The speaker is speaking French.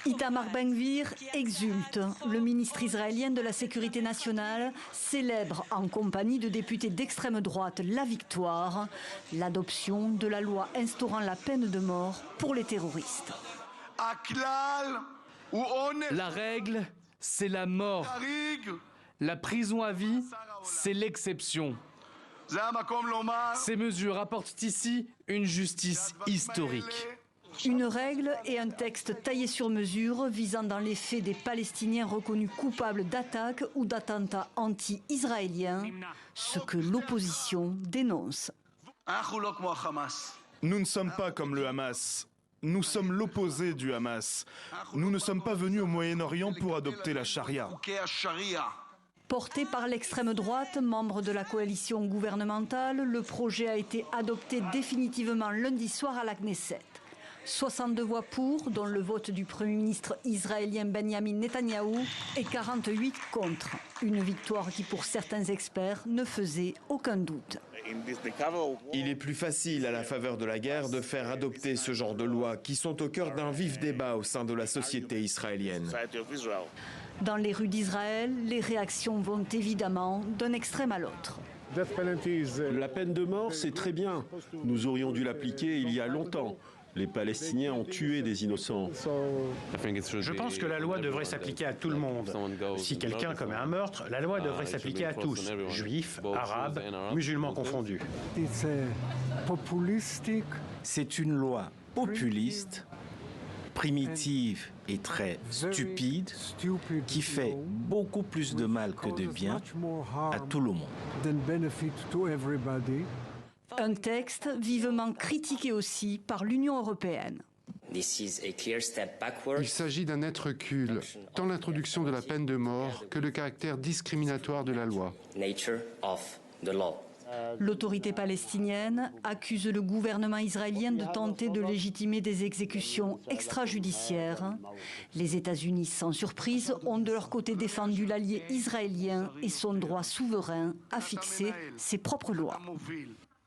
Itamar Ben-Gvir exulte. Le ministre israélien de la Sécurité nationale célèbre en compagnie de députés d'extrême droite la victoire, l'adoption de la loi instaurant la peine de mort pour les terroristes. La règle, c'est la mort. La prison à vie, c'est l'exception. Ces mesures apportent ici une justice historique. Une règle et un texte taillé sur mesure visant dans les faits des Palestiniens reconnus coupables d'attaques ou d'attentats anti-israéliens, ce que l'opposition dénonce. Nous ne sommes pas comme le Hamas. Nous sommes l'opposé du Hamas. Nous ne sommes pas venus au Moyen-Orient pour adopter la charia. Porté par l'extrême droite, membre de la coalition gouvernementale, le projet a été adopté définitivement lundi soir à la Knesset. 62 voix pour, dont le vote du Premier ministre israélien Benjamin Netanyahou, et 48 contre. Une victoire qui, pour certains experts, ne faisait aucun doute. Il est plus facile, à la faveur de la guerre, de faire adopter ce genre de lois qui sont au cœur d'un vif débat au sein de la société israélienne. Dans les rues d'Israël, les réactions vont évidemment d'un extrême à l'autre. La peine de mort, c'est très bien. Nous aurions dû l'appliquer il y a longtemps. Les Palestiniens ont tué des innocents. Je pense que la loi devrait s'appliquer à tout le monde. Si quelqu'un commet un meurtre, la loi devrait s'appliquer à tous, juifs, arabes, musulmans confondus. C'est une loi populiste, primitive et très stupide, qui fait beaucoup plus de mal que de bien à tout le monde. Un texte vivement critiqué aussi par l'Union européenne. Il s'agit d'un net recul, tant l'introduction de la peine de mort que le caractère discriminatoire de la loi. L'autorité palestinienne accuse le gouvernement israélien de tenter de légitimer des exécutions extrajudiciaires. Les États-Unis, sans surprise, ont de leur côté défendu l'allié israélien et son droit souverain à fixer ses propres lois.